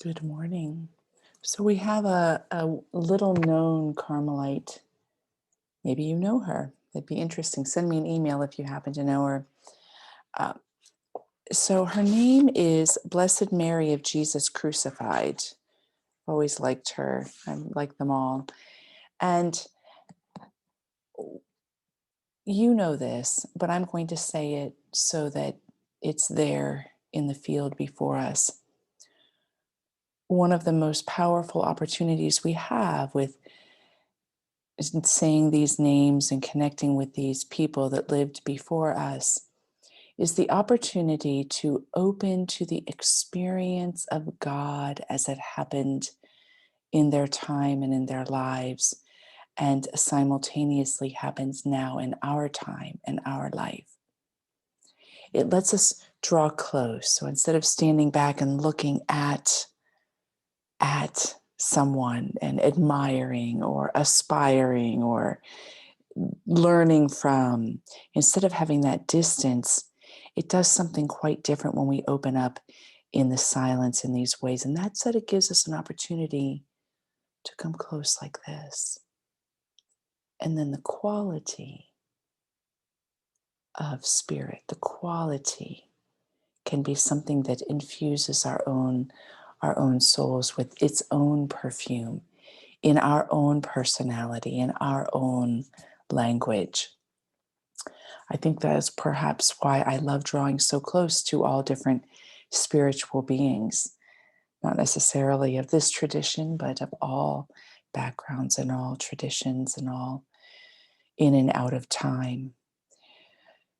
Good morning. So we have a little known Carmelite. Maybe you know her. It'd be interesting. Send me an email if you happen to know her. Uh, so her name is Blessed Mary of Jesus Crucified. Always liked her. I like them all. And you know this, but I'm going to say it so that it's there in the field before us. One of the most powerful opportunities we have with saying these names and connecting with these people that lived before us is the opportunity to open to the experience of God as it happened in their time and in their lives, and simultaneously happens now in our time and our life. It lets us draw close. So instead of standing back and looking at someone and admiring or aspiring or learning from, instead of having that distance, it does something quite different when we open up in the silence in these ways. And that's that it gives us an opportunity to come close like this. And then the quality of spirit, the quality can be something that infuses our own souls with its own perfume, in our own personality, in our own language. I think that is perhaps why I love drawing so close to all different spiritual beings, not necessarily of this tradition, but of all backgrounds and all traditions and all in and out of time.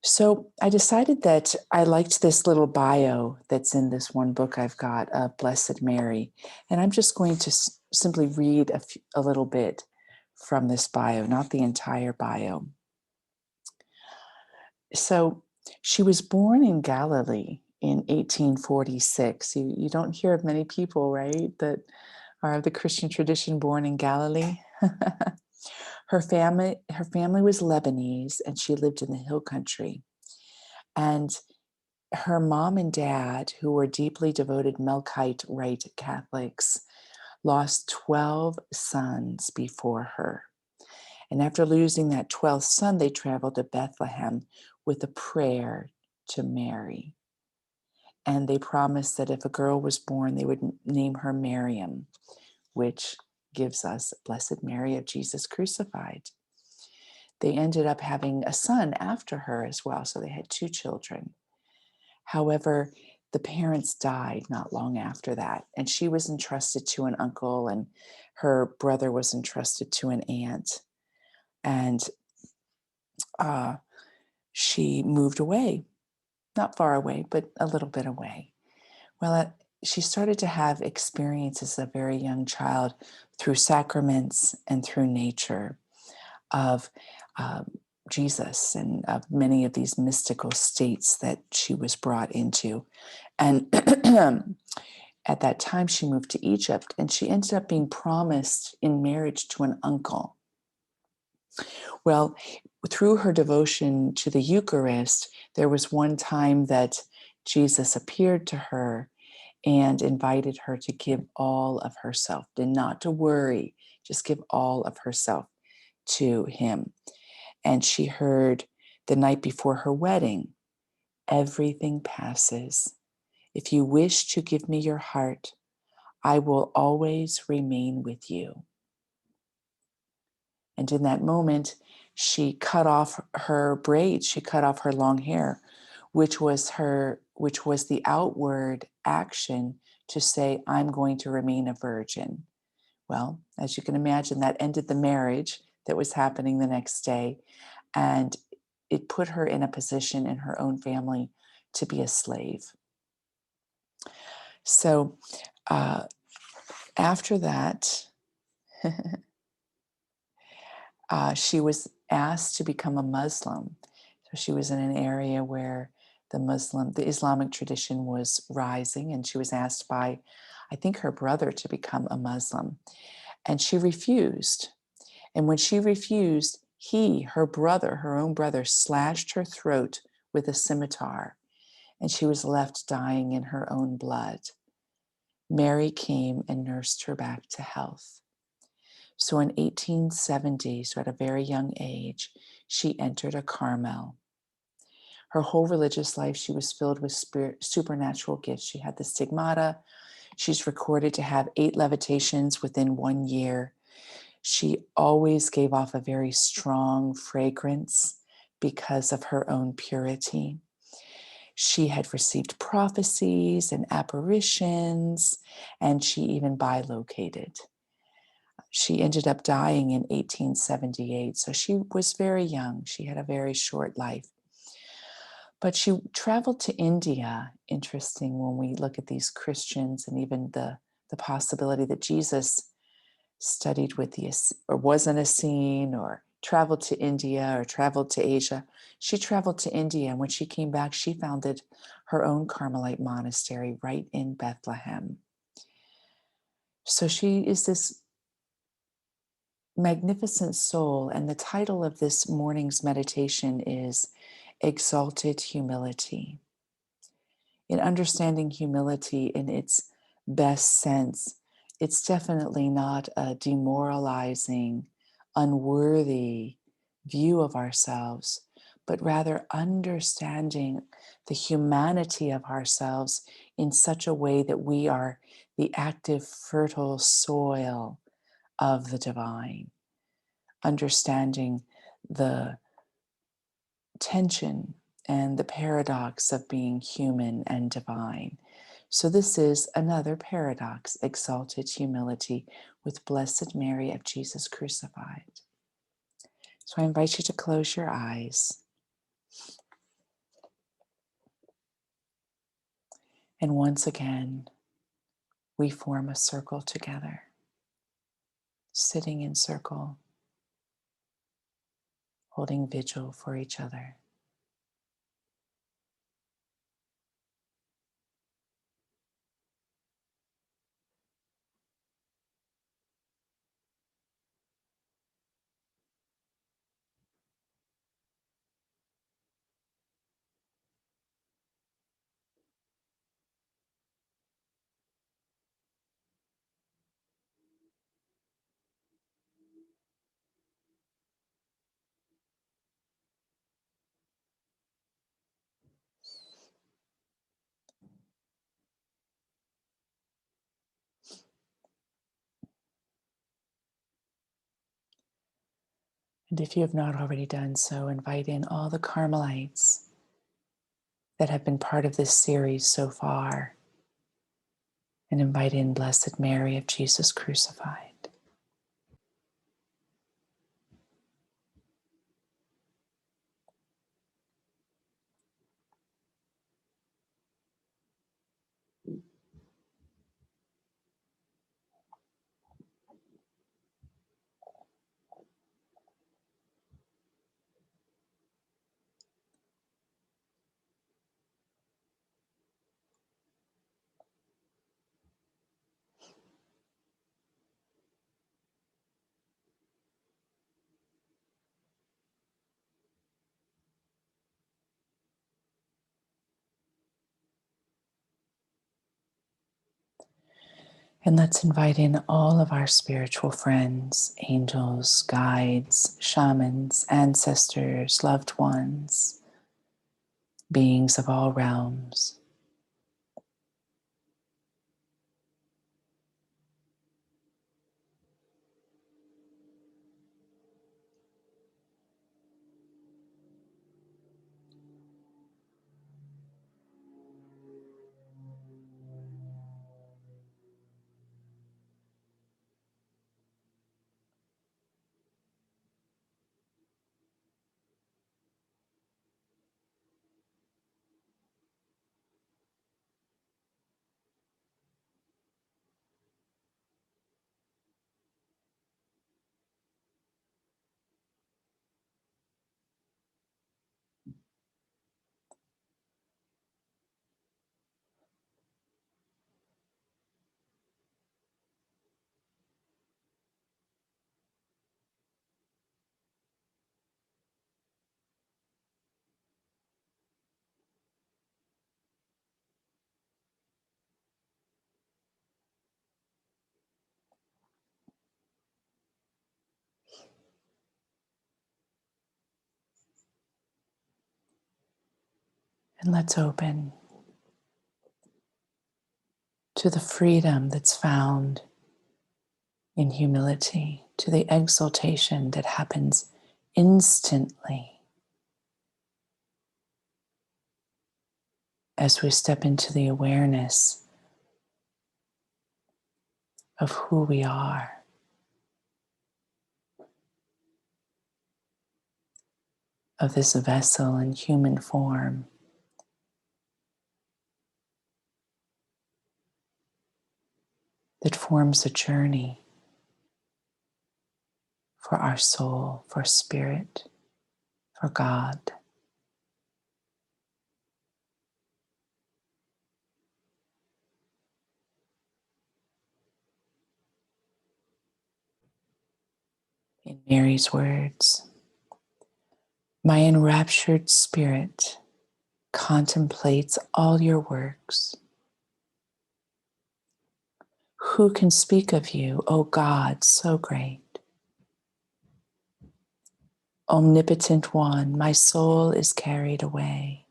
So I decided that I liked this little bio that's in this one book I've got, Blessed Mary. And I'm just going to simply read a little bit from this bio, not the entire bio. So she was born in Galilee in 1846. You don't hear of many people, right, that are of the Christian tradition born in Galilee. Her family was Lebanese, and she lived in the hill country. And her mom and dad, who were deeply devoted Melkite Rite Catholics, lost 12 sons before her. And after losing that 12th son, they traveled to Bethlehem with a prayer to Mary. And they promised that if a girl was born, they would name her Miriam, which gives us Blessed Mary of Jesus Crucified. They ended up having a son after her as well, so they had 2 children. However, the parents died not long after that, and she was entrusted to an uncle, and her brother was entrusted to an aunt. And she moved away, not far away, but a little bit away. Well, she started to have experiences as a very young child through sacraments and through nature of Jesus and of many of these mystical states that she was brought into. And at that time, she moved to Egypt, and she ended up being promised in marriage to an uncle. Well, through her devotion to the Eucharist, there was one time that Jesus appeared to her and invited her to give all of herself, and not to worry, just give all of herself to him. And she heard the night before her wedding, "Everything passes. If you wish to give me your heart, I will always remain with you." And in that moment, she cut off her braids, she cut off her long hair, which was the outward action to say, "I'm going to remain a virgin." Well, as you can imagine, that ended the marriage that was happening the next day, and it put her in a position in her own family to be a slave. So after that, she was asked to become a Muslim. So she was in an area where the Islamic tradition was rising, and she was asked by, I think, her brother to become a Muslim. And she refused. And when she refused, her own brother, slashed her throat with a scimitar, and she was left dying in her own blood. Mary came and nursed her back to health. So in 1870, so at a very young age, she entered a Carmel. Her whole religious life, she was filled with supernatural gifts. She had the stigmata. She's recorded to have 8 levitations within 1 year. She always gave off a very strong fragrance because of her own purity. She had received prophecies and apparitions, and she even bilocated. She ended up dying in 1878, so she was very young. She had a very short life. But she traveled to India. Interesting when we look at these Christians and even the possibility that Jesus studied with the, or was an Essene, or traveled to India, or traveled to Asia. She traveled to India, and when she came back, she founded her own Carmelite monastery right in Bethlehem. So she is this magnificent soul, and the title of this morning's meditation is Exalted Humility. In understanding humility in its best sense, it's definitely not a demoralizing, unworthy view of ourselves, but rather understanding the humanity of ourselves in such a way that we are the active, fertile soil of the divine, understanding the tension and the paradox of being human and divine. So, this is another paradox, exalted humility with Blessed Mary of Jesus crucified. So, I invite you to close your eyes. And once again, we form a circle together, sitting in circle, holding vigil for each other. And if you have not already done so, invite in all the Carmelites that have been part of this series so far, and invite in Blessed Mary of Jesus crucified. And let's invite in all of our spiritual friends, angels, guides, shamans, ancestors, loved ones, beings of all realms. And let's open to the freedom that's found in humility, to the exaltation that happens instantly as we step into the awareness of who we are, of this vessel in human form that forms a journey for our soul, for spirit, for God. In Mary's words, my enraptured spirit contemplates all your works. Who can speak of you, O God, so great? Omnipotent One, my soul is carried away.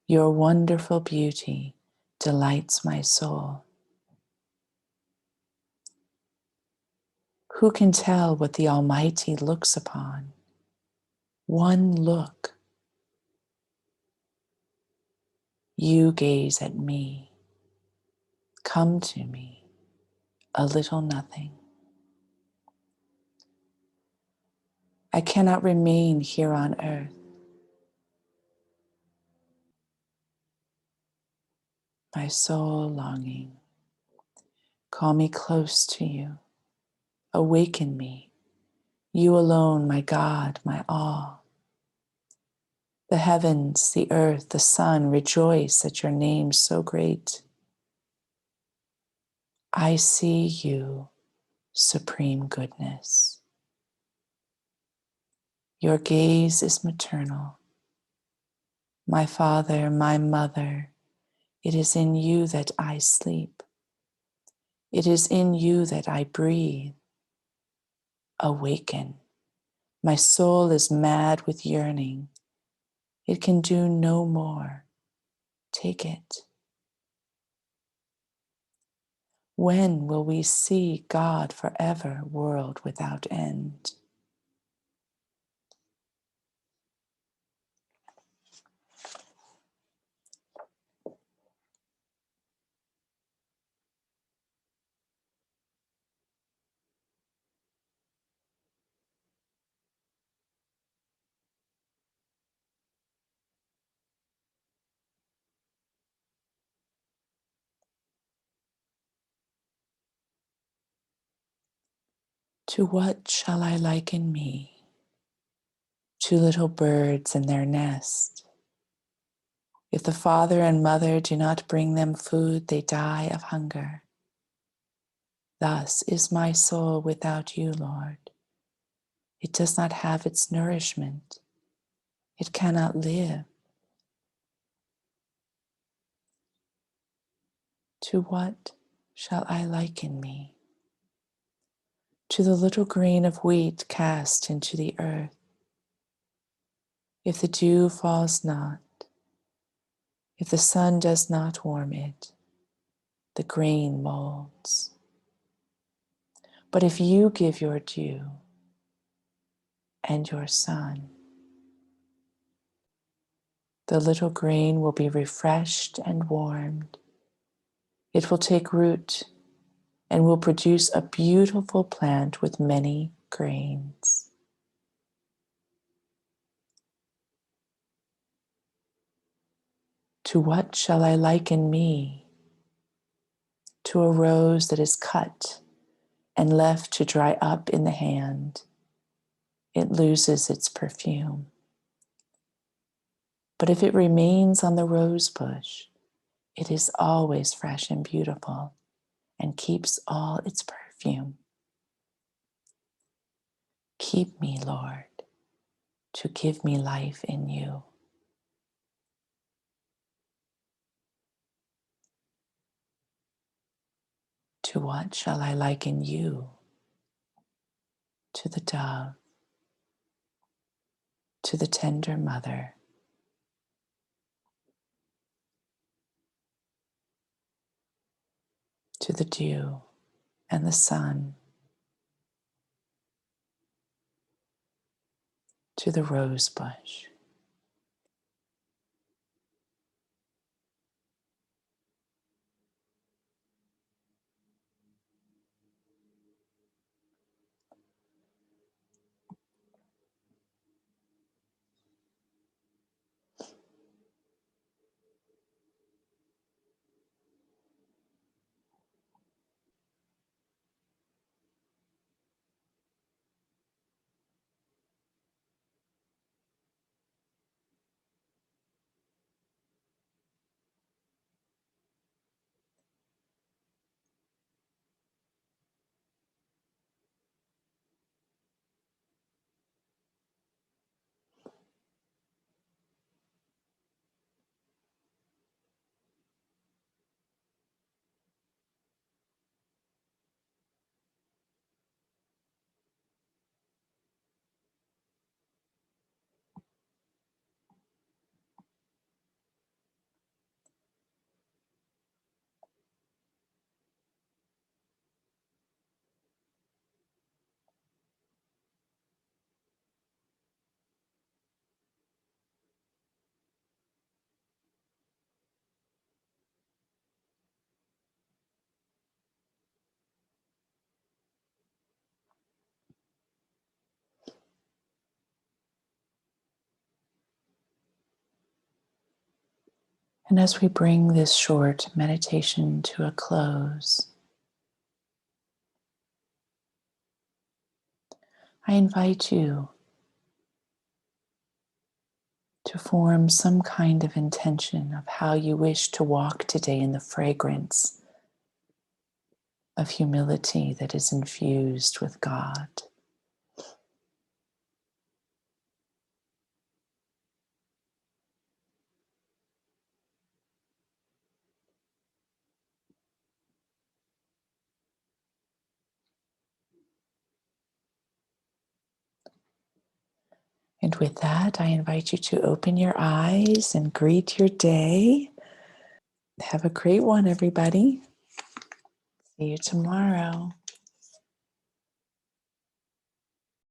Your wonderful beauty delights my soul. Who can tell what the Almighty looks upon? One look, you gaze at me. Come to me, a little nothing. I cannot remain here on earth. My soul longing, call me close to you. Awaken me, you alone, my God, my all. The heavens, the earth, the sun rejoice at your name so great. I see you, supreme goodness. Your gaze is maternal. My father, my mother, it is in you that I sleep. It is in you that I breathe. Awaken. My soul is mad with yearning. It can do no more. Take it. When will we see God forever, world without end? To what shall I liken me? To little birds in their nest. If the father and mother do not bring them food, they die of hunger. Thus is my soul without you, Lord. It does not have its nourishment. It cannot live. To what shall I liken me? To the little grain of wheat cast into the earth. If the dew falls not, if the sun does not warm it, the grain molds. But if you give your dew and your sun, the little grain will be refreshed and warmed. It will take root and will produce a beautiful plant with many grains. To what shall I liken me? To a rose that is cut and left to dry up in the hand. It loses its perfume. But if it remains on the rose bush, it is always fresh and beautiful and keeps all its perfume. Keep me, Lord, to give me life in you. To what shall I liken you? To the dove, to the tender mother, to the dew and the sun, to the rose bush. And as we bring this short meditation to a close, I invite you to form some kind of intention of how you wish to walk today in the fragrance of humility that is infused with God. And with that, I invite you to open your eyes and greet your day. Have a great one, everybody. See you tomorrow.